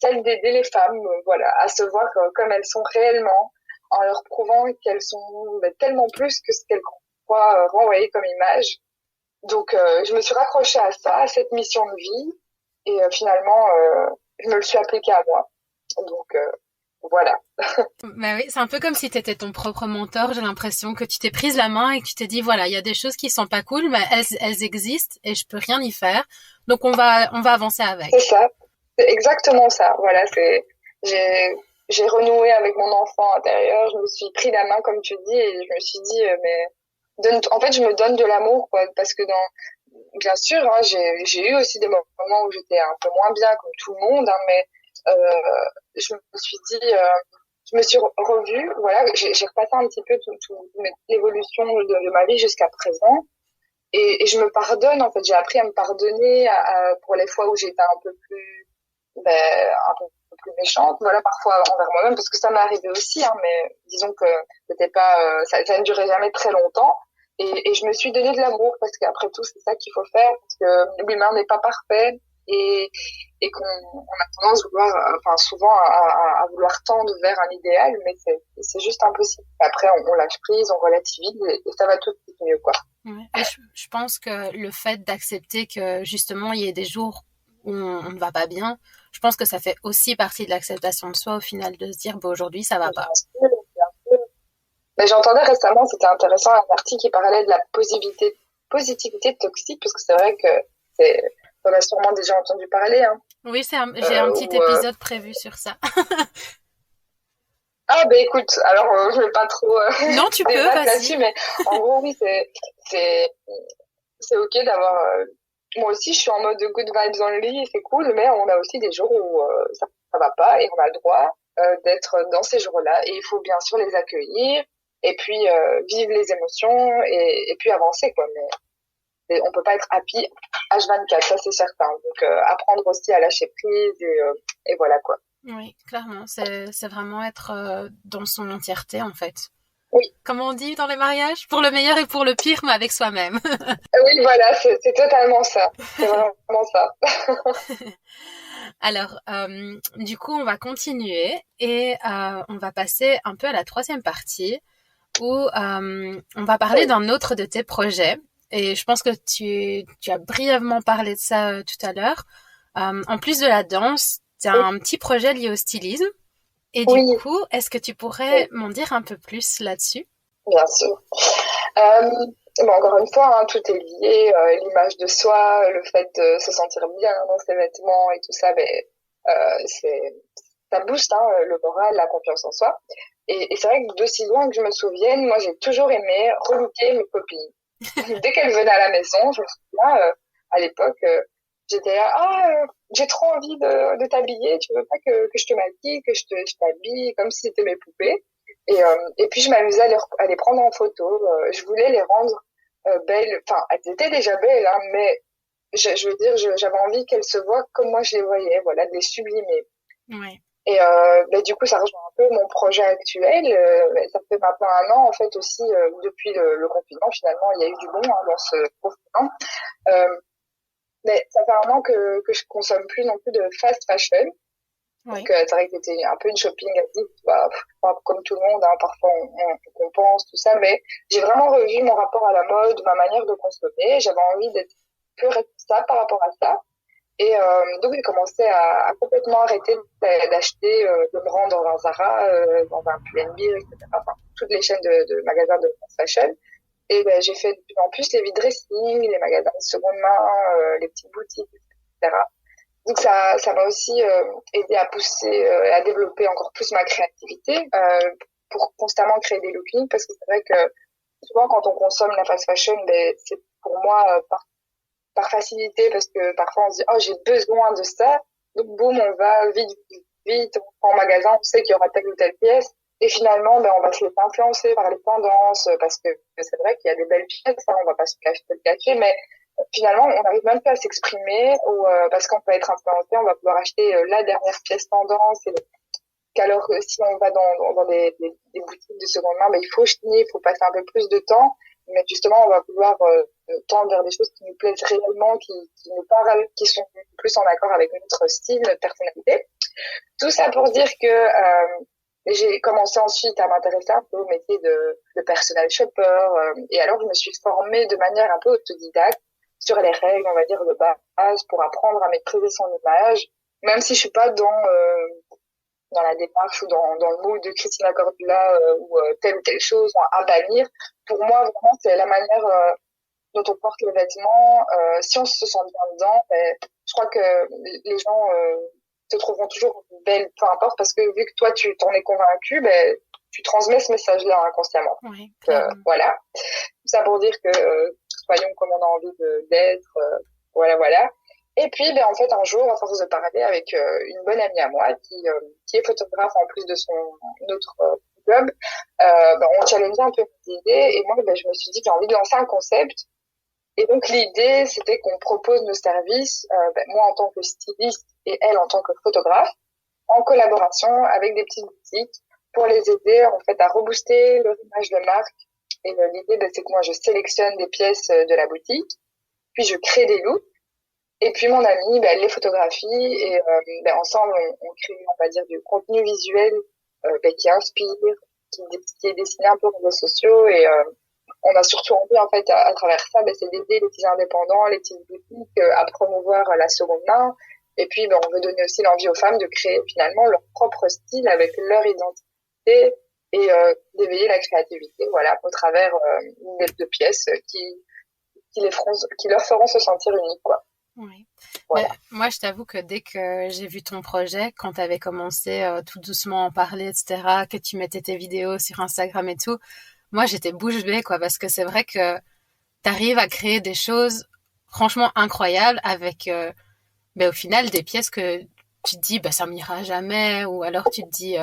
celle d'aider les femmes, à se voir comme elles sont réellement, en leur prouvant qu'elles sont tellement plus que ce qu'elles croient renvoyer comme image. Donc, je me suis raccrochée à ça, à cette mission de vie, et finalement, je me le suis appliquée à moi. Donc, voilà. Bah oui, c'est un peu comme si t'étais ton propre mentor. J'ai l'impression que tu t'es prise la main et que tu t'es dit, voilà, il y a des choses qui sont pas cool, mais elles existent et je peux rien y faire. Donc, on va avancer avec. C'est ça. C'est exactement ça. Voilà, j'ai renoué avec mon enfant intérieur. Je me suis pris la main, comme tu dis, et je me suis dit, en fait, je me donne de l'amour, quoi, parce que bien sûr, hein, j'ai eu aussi des moments où j'étais un peu moins bien, comme tout le monde, hein, mais je me suis dit, je me suis revue, j'ai repassé un petit peu toute l'évolution de ma vie jusqu'à présent, et je me pardonne, en fait, j'ai appris à me pardonner pour les fois où j'étais un peu plus méchante, parfois envers moi-même, parce que ça m'est arrivé aussi, hein, mais disons que c'était pas, ça ne durait jamais très longtemps. Et je me suis donné de l'amour, parce qu'après tout, c'est ça qu'il faut faire, parce que l'humain n'est pas parfait, et qu'on a tendance souvent à vouloir tendre vers un idéal, mais c'est juste impossible. Après, on lâche prise, on relativise, et ça va tout de suite mieux, quoi. Ouais. Et je pense que le fait d'accepter que, justement, il y ait des jours où on ne va pas bien, je pense que ça fait aussi partie de l'acceptation de soi, au final, de se dire, aujourd'hui, ça va pas. Bien sûr. Mais j'entendais récemment, c'était intéressant, un article qui parlait de la positivité toxique, parce que c'est vrai que on a sûrement déjà entendu parler, hein. Oui, j'ai un petit épisode prévu sur ça. Ah, écoute, alors, je vais pas trop, non, tu peux, vas-y. Là-dessus, mais en gros, oui, c'est ok d'avoir, moi aussi, je suis en mode good vibes only, c'est cool, mais on a aussi des jours où ça va pas, et on a le droit d'être dans ces jours-là, et il faut bien sûr les accueillir, et puis vivre les émotions, et puis avancer, quoi. Mais on peut pas être happy H24, ça c'est certain. Donc apprendre aussi à lâcher prise, et voilà, quoi. Oui, clairement, c'est vraiment être dans son entièreté, en fait. Oui. Comme on dit dans les mariages, pour le meilleur et pour le pire, mais avec soi-même. Oui, voilà, c'est totalement ça. C'est vraiment ça. Alors, du coup, on va continuer et on va passer un peu à la troisième partie où on va parler d'un autre de tes projets. Et je pense que tu as brièvement parlé de ça tout à l'heure. En plus de la danse, tu as un petit projet lié au stylisme. Et du Oui, coup, est-ce que tu pourrais m'en dire un peu plus là-dessus? bien sûr. Euh, bon, encore une fois, hein, tout est lié, l'image de soi, le fait de se sentir bien dans ses vêtements et tout ça, mais ça booste hein, le moral, la confiance en soi. Et c'est vrai que d'aussi loin que je me souvienne, moi j'ai toujours aimé relooker mes copines. Dès qu'elles venaient à la maison, je me souviens, à l'époque, j'étais là, j'ai trop envie de t'habiller, tu veux pas que je te maquille, que je t'habille, comme si c'était mes poupées. Et puis je m'amusais à les prendre en photo. Je voulais les rendre belles. Enfin, elles étaient déjà belles, hein, mais je veux dire, j'avais envie qu'elles se voient comme moi je les voyais, voilà, de les sublimer. Ouais. Et du coup, ça rejoint un peu mon projet actuel. Ça fait maintenant un an, en fait, aussi, depuis le confinement, finalement, il y a eu du bon hein, dans ce confinement. Euh, mais ça fait un an que je consomme plus non plus de fast fashion. Oui. Donc, c'est vrai que c'était un peu une shopping addict, bah, comme tout le monde, hein, parfois on compense, tout ça, mais j'ai vraiment revu mon rapport à la mode, ma manière de consommer. J'avais envie d'être plus responsable par rapport à ça. Et donc j'ai commencé à complètement arrêter d'acheter, de me rendre dans un Zara, dans un Pull&Bear, etc. Enfin, toutes les chaînes de magasins de fast fashion. Et ben, j'ai fait de plus en plus les vide-dressing, les magasins de seconde main, les petites boutiques, etc. Donc ça m'a aussi aidé à pousser, à développer encore plus ma créativité pour constamment créer des lookings parce que c'est vrai que souvent quand on consomme la fast fashion, ben, c'est pour moi par facilité parce que parfois on se dit oh j'ai besoin de ça donc boum on va vite on va en magasin on sait qu'il y aura telle ou telle pièce et finalement ben on va se laisser influencer par les tendances parce que c'est vrai qu'il y a des belles pièces hein, on va pas se le cacher mais finalement on n'arrive même pas à s'exprimer ou parce qu'on peut être influencé on va pouvoir acheter la dernière pièce tendance et qu'alors que si on va dans des boutiques de seconde main, ben, il faut chiner, il faut passer un peu plus de temps, mais justement, on va vouloir tendre vers des choses qui nous plaisent réellement, qui nous parlent, qui sont plus en accord avec notre style, notre personnalité. Tout ça pour dire que j'ai commencé ensuite à m'intéresser un peu au métier de personal shopper, et alors je me suis formée de manière un peu autodidacte sur les règles, on va dire, de base, pour apprendre à maîtriser son image, même si je suis pas dans la démarche ou dans le mood de Christina Cordula ou telle ou telle chose à bannir. Pour moi, vraiment, c'est la manière dont on porte les vêtements. Si on se sent bien dedans, ben, je crois que les gens te trouveront toujours belle, peu importe, parce que vu que toi, tu t'en es convaincu, ben, tu transmets ce message-là inconsciemment. Oui, Voilà. Tout ça pour dire que soyons comme on a envie d'être. Voilà, voilà. Et puis, ben, en fait, un jour, à force de parler avec une bonne amie à moi qui est photographe en plus de son autre job, ben, on challengeait un peu mes idées et moi, ben, je me suis dit que j'ai envie de lancer un concept. Et donc, l'idée, c'était qu'on propose nos services, ben, moi en tant que styliste et elle en tant que photographe, en collaboration avec des petites boutiques pour les aider en fait à rebooster leur image de marque. Et l'idée, ben, c'est que moi, je sélectionne des pièces de la boutique, puis je crée des looks. Et puis mon amie, ben, elle les photographie et ben, ensemble, on crée, on va dire, du contenu visuel ben, qui inspire, qui est dessiné un peu aux réseaux sociaux. Et on a surtout envie, en fait, à travers ça, ben, c'est d'aider les petits indépendants, les petites boutiques à promouvoir la seconde main. Et puis, ben, on veut donner aussi l'envie aux femmes de créer finalement leur propre style avec leur identité et d'éveiller la créativité, voilà, au travers de pièces qui leur feront se sentir uniques, quoi. oui. Voilà. Moi, je t'avoue que dès que j'ai vu ton projet, quand tu avais commencé tout doucement à en parler, etc., que tu mettais tes vidéos sur Instagram et tout, moi, j'étais bouche bée, quoi, parce que c'est vrai que tu arrives à créer des choses franchement incroyables avec, au final, des pièces que tu te dis, bah, ça m'ira jamais, ou alors tu te dis,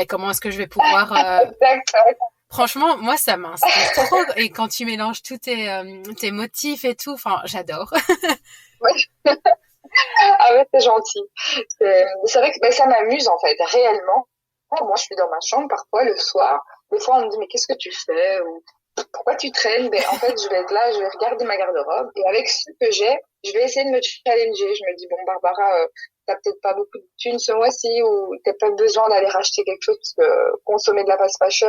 comment est-ce que je vais pouvoir... Exact. Franchement, moi, ça m'inspire trop. Et quand tu mélanges tous tes motifs et tout, enfin, j'adore. Ouais. Ah ouais, c'est gentil. C'est vrai que ben, ça m'amuse en fait, réellement. Moi, je suis dans ma chambre parfois le soir. Des fois, on me dit mais qu'est-ce que tu fais ou pourquoi tu traînes? Ben en fait, je vais être là, je vais regarder ma garde-robe et avec ce que j'ai, je vais essayer de me challenger. Je me dis bon Barbara, t'as peut-être pas beaucoup de thunes ce mois-ci ou t'as pas besoin d'aller racheter quelque chose parce que consommer de la fast fashion,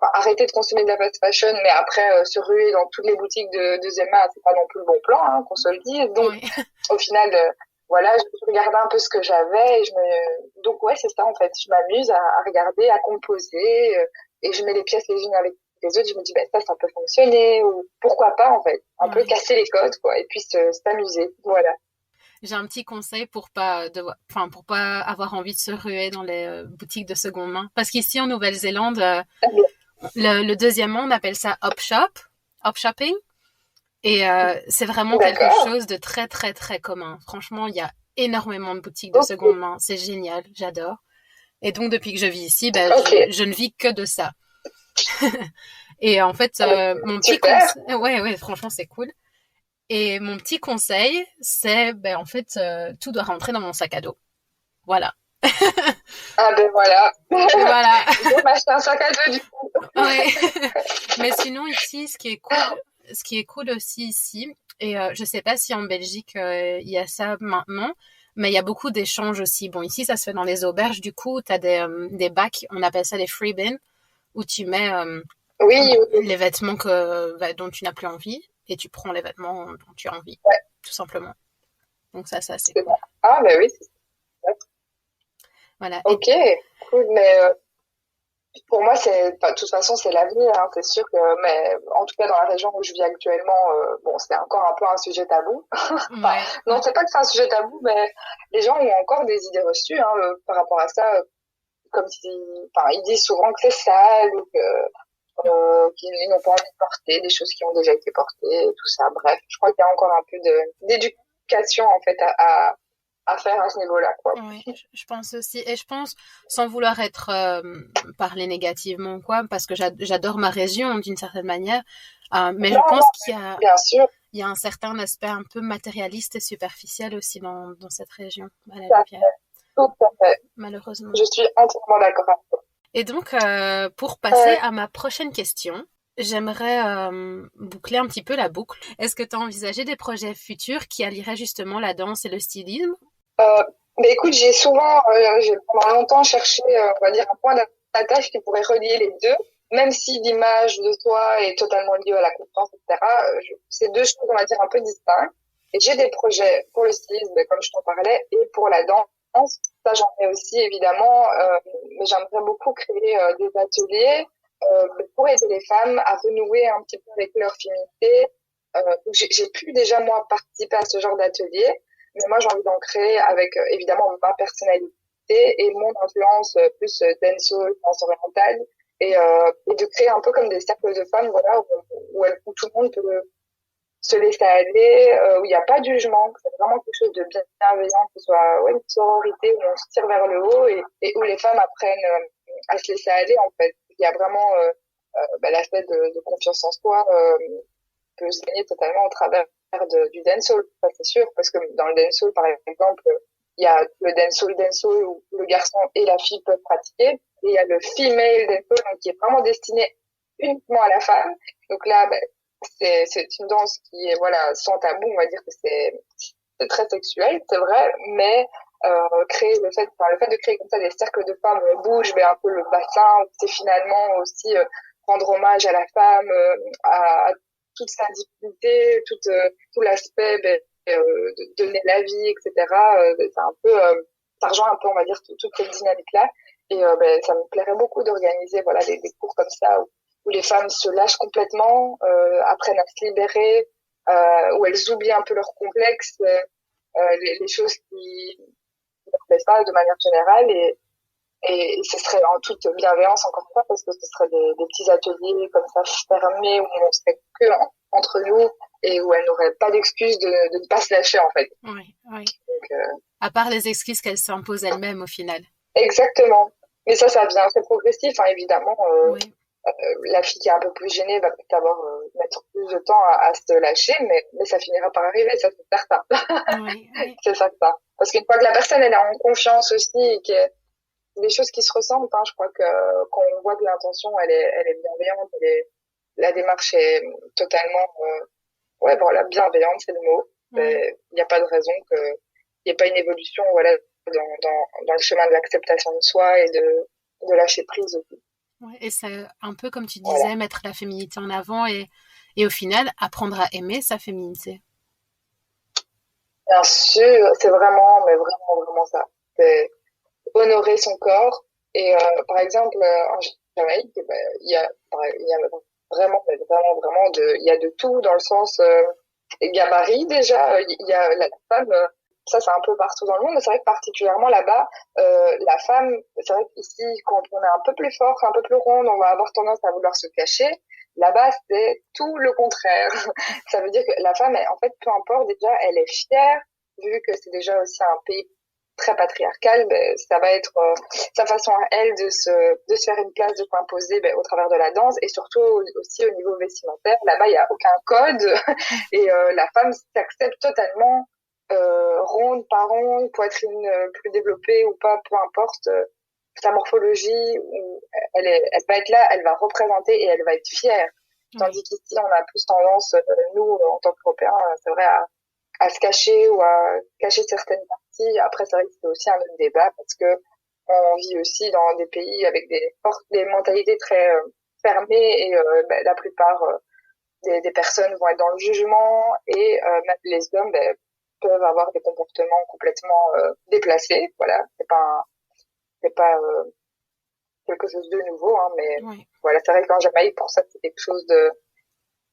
enfin, arrêter de consommer de la fast fashion, mais après se ruer dans toutes les boutiques de deuxième main, c'est pas non plus le bon plan, hein, qu'on se le dise. Donc Oui. au final voilà, je regardais un peu ce que j'avais donc ouais, c'est ça en fait. Je m'amuse à regarder, à composer et je mets les pièces les unes avec les autres. Je me dis ben ça peut fonctionner ou pourquoi pas en fait. Un peu casser les codes quoi et puis s'amuser. Voilà. J'ai un petit conseil pour pour pas avoir envie de se ruer dans les boutiques de seconde main. Parce qu'ici en Nouvelle-Zélande, le deuxième on appelle ça up shopping. Et c'est vraiment quelque chose de très très très commun. Franchement, il y a énormément de boutiques de seconde main. C'est génial, j'adore. Et donc depuis que je vis ici, je ne vis que de ça. Et en fait, mon petit conseil, ouais, franchement c'est cool. Et mon petit conseil, c'est en fait tout doit rentrer dans mon sac à dos. Voilà. Ah ben voilà. Voilà. Je vais m'acheter un sac à dos du coup. Ouais. Mais sinon ici, ce qui est cool aussi ici, et je sais pas si en Belgique il y a ça maintenant, mais il y a beaucoup d'échanges aussi. Bon, ici ça se fait dans les auberges, du coup tu as des bacs, on appelle ça des free bins, où tu mets les vêtements dont tu n'as plus envie et tu prends les vêtements dont tu as envie, tout simplement. Donc ça c'est cool. Ah ben oui, c'est voilà. Ok, cool, mais pour moi, de toute façon, c'est l'avenir, hein, c'est sûr que, mais en tout cas, dans la région où je vis actuellement, bon, c'est encore un peu un sujet tabou. Non, c'est pas que c'est un sujet tabou, mais les gens ont encore des idées reçues, hein, par rapport à ça, comme si, ils disent souvent que c'est sale ou qu'ils n'ont pas envie de porter des choses qui ont déjà été portées, tout ça. Bref, je crois qu'il y a encore un peu d'éducation, en fait, à faire à ce niveau-là, quoi. Oui, je pense aussi. Et je pense, sans vouloir être parler négativement, quoi, parce que j'adore ma région d'une certaine manière, mais je pense qu'il y a un certain aspect un peu matérialiste et superficiel aussi dans cette région, à la Louvière. Tout à fait. Malheureusement. Je suis entièrement d'accord avec toi. Et donc, pour passer à ma prochaine question, j'aimerais boucler un petit peu la boucle. Est-ce que tu as envisagé des projets futurs qui allieraient justement la danse et le stylisme? Mais écoute, j'ai pendant longtemps cherché, on va dire, un point d'attache qui pourrait relier les deux, même si l'image de soi est totalement liée à la confiance, etc. C'est deux choses, on va dire, un peu distinctes. Et j'ai des projets pour le stylisme, comme je t'en parlais, et pour la danse. Ça, j'en ai aussi, évidemment, mais j'aimerais beaucoup créer des ateliers pour aider les femmes à renouer un petit peu avec leur féminité. J'ai pu déjà, moi, participer à ce genre d'atelier. Mais moi, j'ai envie d'en créer avec, évidemment, ma personnalité et mon influence plus dancehall, danse orientale, et de créer un peu comme des cercles de femmes, voilà, où tout le monde peut se laisser aller, où il n'y a pas de jugement, que c'est vraiment quelque chose de bienveillant, que ce soit une sororité où on se tire vers le haut et où les femmes apprennent à se laisser aller, en fait. Il y a vraiment l'aspect de confiance en soi peut se gagner totalement au travers du dancehall, ça c'est sûr, parce que dans le dancehall, par exemple, il y a le dancehall où le garçon et la fille peuvent pratiquer, et il y a le female dancehall, donc qui est vraiment destiné uniquement à la femme. Donc là, c'est une danse qui est, voilà, sans tabou, on va dire que c'est très sexuel, c'est vrai, mais le fait de créer comme ça des cercles de femmes où on bouge un peu le bassin, c'est finalement aussi rendre hommage à la femme, à toute sa dignité, tout l'aspect de donner la vie, etc. C'est un peu, ça rejoint un peu, on va dire, toute cette dynamique-là. Et ça me plairait beaucoup d'organiser voilà des cours comme ça où les femmes se lâchent complètement, apprennent à se libérer, où elles oublient un peu leurs complexes, les choses qui ne leur plaisent pas de manière générale et ce serait en toute bienveillance encore une fois parce que ce serait des petits ateliers comme ça fermés où on serait que entre nous et où elles n'auraient pas d'excuses de ne pas se lâcher en fait. Oui. Donc, à part les excuses qu'elles s'imposent elles-mêmes au final. Exactement. Mais ça vient, c'est progressif, hein, évidemment. La fille qui est un peu plus gênée va peut-être mettre plus de temps à se lâcher, mais ça finira par arriver, ça c'est certain. Oui. C'est certain. Parce qu'une fois que la personne elle est en confiance aussi et que des choses qui se ressemblent, hein, je crois que quand on voit que l'intention elle est bienveillante, la démarche est totalement bienveillante, c'est le mot. Il n'y a pas de raison qu'il n'y ait pas une évolution voilà dans le chemin de l'acceptation de soi et de lâcher prise aussi. Ouais, et c'est un peu comme tu disais, mettre la féminité en avant et au final apprendre à aimer sa féminité. Bien sûr, c'est vraiment, mais vraiment, vraiment ça. C'est honorer son corps. Et par exemple, en Jamaïque, ben, il y a vraiment, mais vraiment, vraiment il y a de tout dans le sens gabarit déjà. Il y a la femme, ça c'est un peu partout dans le monde, mais c'est vrai que particulièrement là-bas, la femme, c'est vrai qu'ici, quand on est un peu plus forte, un peu plus ronde, on va avoir tendance à vouloir se cacher. Là-bas, c'est tout le contraire. Ça veut dire que la femme, en fait, peu importe, déjà, elle est fière, vu que c'est déjà aussi un pays très patriarcal, ben, ça va être sa façon à elle de se faire une place, de s'imposer ben, au travers de la danse et surtout aussi au niveau vestimentaire. Là-bas, il n'y a aucun code et la femme s'accepte totalement, ronde, pas ronde, poitrine plus développée ou pas, peu importe sa morphologie. Elle va être là, elle va représenter et elle va être fière. Tandis qu'ici, on a plus tendance, nous, en tant qu'Européens, c'est vrai, à se cacher ou à cacher certaines parties. Après, c'est vrai que c'est aussi un autre débat parce que on vit aussi dans des pays avec des mentalités très fermées et ben, la plupart des personnes vont être dans le jugement et même les hommes ben, peuvent avoir des comportements complètement déplacés. Voilà, c'est pas quelque chose de nouveau, hein, mais voilà, c'est vrai qu'en Jamaïque, pour ça, c'est quelque chose de,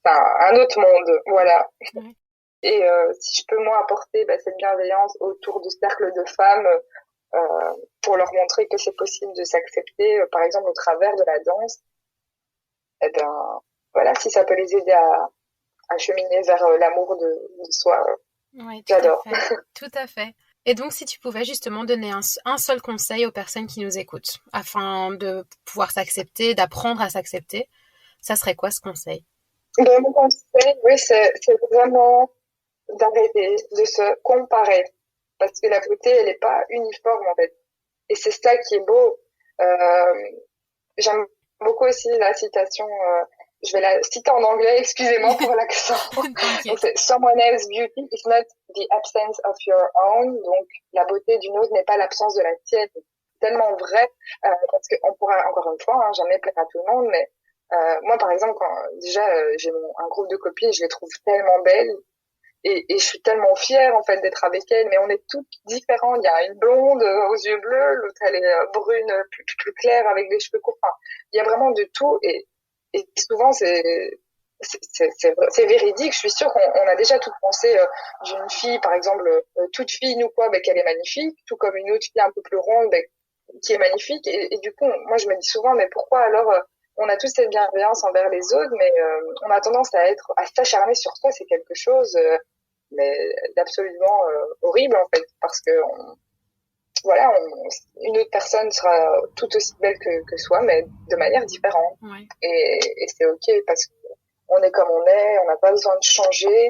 enfin, un autre monde. Voilà. Ouais. Et si je peux moi apporter ben, cette bienveillance autour du cercle de femmes pour leur montrer que c'est possible de s'accepter, par exemple au travers de la danse, eh ben voilà, si ça peut les aider à cheminer vers l'amour de soi, Oui, tout à j'adore. fait. Tout à fait. Et donc, si tu pouvais justement donner un seul conseil aux personnes qui nous écoutent, afin de pouvoir s'accepter, d'apprendre à s'accepter, ça serait quoi ce conseil? Ben, mon conseil, oui, c'est vraiment d'arrêter de se comparer. Parce que la beauté, elle n'est pas uniforme, en fait. Et c'est ça qui est beau. Euh, J'aime beaucoup aussi la citation, je vais la citer en anglais, excusez-moi pour l'accent. Donc T'inquiète. c'est Someone else's beauty is not the absence of your own. Donc la beauté d'une autre n'est pas l'absence de la tienne. Tellement vrai, parce qu'on pourra encore une fois, hein, jamais plaire à tout le monde, mais moi par exemple, quand déjà j'ai un groupe de copines, je les trouve tellement belles et je suis tellement fière en fait d'être avec elle, mais on est toutes différentes. Il y a une blonde aux yeux bleus, l'autre elle est brune plus claire avec des cheveux courts. Enfin, il y a vraiment de tout et souvent c'est véridique. Je suis sûre qu'on a déjà tout pensé d'une fille, par exemple, toute fille ou quoi, ben, qu'elle est magnifique, tout comme une autre fille un peu plus ronde, ben, qui est magnifique. Et du coup, moi je me dis souvent, mais pourquoi alors on a tous cette bienveillance envers les autres, mais on a tendance à s'acharner sur soi, c'est quelque chose mais d'absolument horrible en fait parce que voilà une autre personne sera tout aussi belle que soi mais de manière différente et c'est ok parce qu'on est comme on est, on n'a pas besoin de changer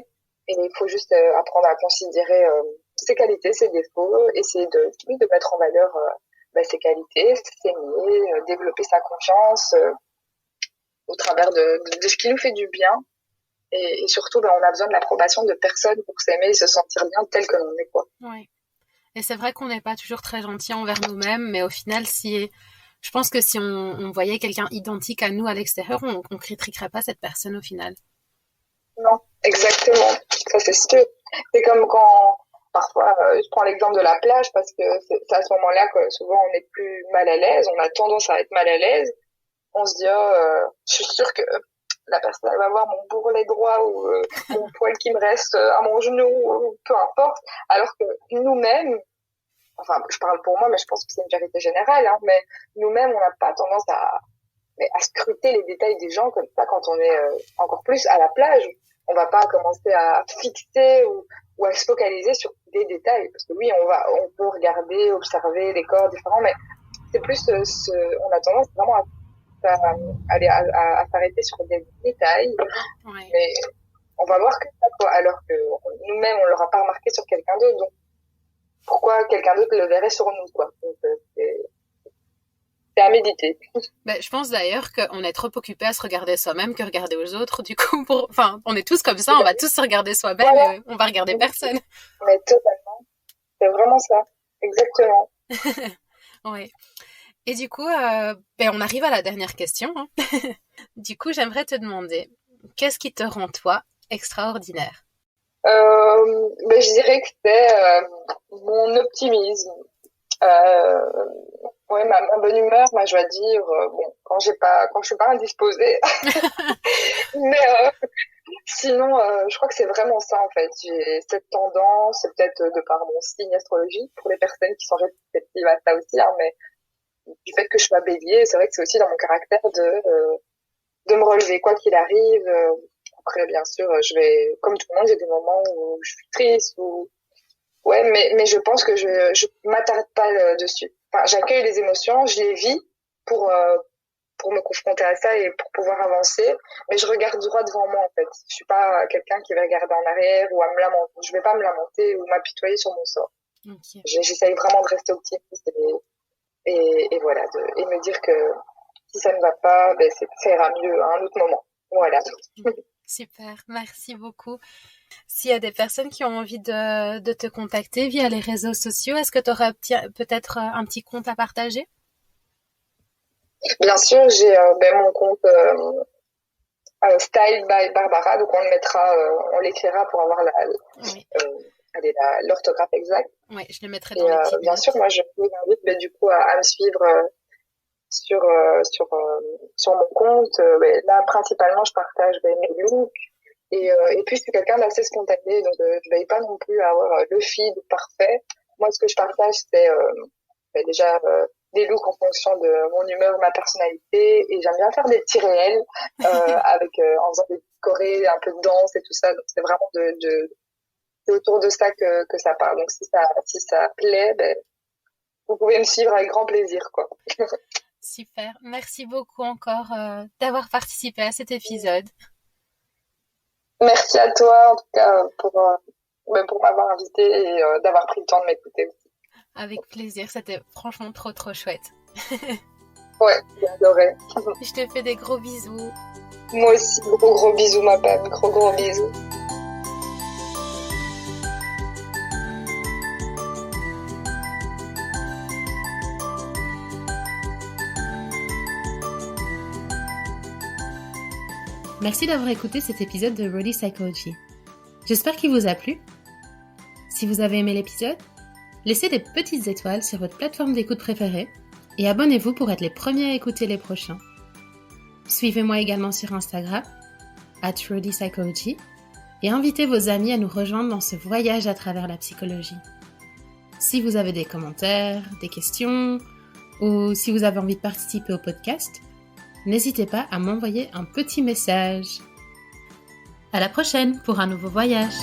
et il faut juste apprendre à considérer ses qualités, ses défauts, essayer de mettre en valeur ses qualités, s'aimer, développer sa confiance au travers de ce qui nous fait du bien. Et surtout, ben, on a besoin de l'approbation de personne pour s'aimer et se sentir bien tel que l'on est, quoi. Ouais. Et c'est vrai qu'on n'est pas toujours très gentil envers nous-mêmes, mais au final, je pense que si on voyait quelqu'un identique à nous à l'extérieur, on ne critiquerait pas cette personne au final. Non, exactement. Ça, c'est sûr. C'est comme quand, parfois, je prends l'exemple de la plage parce que c'est à ce moment-là que souvent on est plus mal à l'aise, on a tendance à être mal à l'aise. On se dit, oh, je suis sûre que la personne elle va voir mon bourrelet droit ou mon poil qui me reste à mon genou, ou peu importe. Alors que nous-mêmes, enfin, je parle pour moi, mais je pense que c'est une vérité générale, hein, mais nous-mêmes, on n'a pas tendance à scruter les détails des gens comme ça quand on est encore plus à la plage. On va pas commencer à fixer ou à se focaliser sur des détails. Parce que oui, on peut regarder, observer des corps différents, mais c'est plus, on a tendance vraiment à s'arrêter sur des détails. Ouais. Mais on va voir que ça, quoi, alors que nous-mêmes, on l'aura pas remarqué sur quelqu'un d'autre. Donc, pourquoi quelqu'un d'autre le verrait sur nous, quoi. Donc, c'est à méditer. Ben, je pense d'ailleurs qu'on est trop occupé à se regarder soi-même que regarder aux autres. Du coup, on est tous comme ça, on va tous se regarder soi-même Voilà. et on va regarder personne. Mais totalement. C'est vraiment ça. Exactement. Ouais. Et du coup, on arrive à la dernière question, hein. Du coup, j'aimerais te demander, qu'est-ce qui te rend toi extraordinaire? Je dirais que c'est mon optimisme. Ouais, ma bonne humeur, ma joie de vivre. Bon, quand je suis pas indisposée. Mais sinon, je crois que c'est vraiment ça en fait. J'ai cette tendance, c'est peut-être de par mon signe astrologique pour les personnes qui sont réceptives à ça aussi, hein, mais du fait que je sois bélier, c'est vrai que c'est aussi dans mon caractère de me relever quoi qu'il arrive. Après, bien sûr, comme tout le monde, j'ai des moments où je suis triste ou ouais, mais je pense que je m'attarde pas dessus. Enfin, j'accueille les émotions, je les vis pour euh, pour me confronter à ça et pour pouvoir avancer, mais je regarde droit devant moi en fait. Je suis pas quelqu'un qui va regarder en arrière ou à me lamenter. Je vais pas me lamenter ou m'apitoyer sur mon sort. Ok. J'essaye vraiment de rester optimiste et voilà, et me dire que si ça ne va pas, ben ça ira mieux à un autre moment. Voilà. Super, merci beaucoup. S'il y a des personnes qui ont envie de te contacter via les réseaux sociaux, est-ce que tu aurais peut-être un petit compte à partager? Bien sûr, j'ai mon compte Style by Barbara, donc on l'écrira pour avoir Oui, l'orthographe exacte. oui, je le mettrai Et dans les petites bien notes. sûr, moi je vous invite du coup à me suivre sur mon compte. Là, principalement, je partage mes looks. Et puis, je suis quelqu'un d'assez spontané, donc je veille pas non plus à avoir le feed parfait. Moi, ce que je partage, c'est déjà des looks en fonction de mon humeur, ma personnalité. Et j'aime bien faire des petits réels en faisant des chorés, un peu de danse et tout ça. Donc, c'est vraiment c'est autour de ça que ça parle. Donc, si ça plaît, vous pouvez me suivre avec grand plaisir, quoi. Super, merci beaucoup encore d'avoir participé à cet épisode. Merci à toi, en tout cas, pour m'avoir invité et d'avoir pris le temps de m'écouter aussi. Avec plaisir, c'était franchement trop trop chouette. Ouais, j'ai adoré. Je te fais des gros bisous. Moi aussi, gros bisous, ma Pam. Gros bisous. Merci d'avoir écouté cet épisode de Rody Psychology. J'espère qu'il vous a plu. Si vous avez aimé l'épisode, laissez des petites étoiles sur votre plateforme d'écoute préférée et abonnez-vous pour être les premiers à écouter les prochains. Suivez-moi également sur Instagram, @RodyPsychology, et invitez vos amis à nous rejoindre dans ce voyage à travers la psychologie. Si vous avez des commentaires, des questions, ou si vous avez envie de participer au podcast, n'hésitez pas à m'envoyer un petit message. À la prochaine pour un nouveau voyage.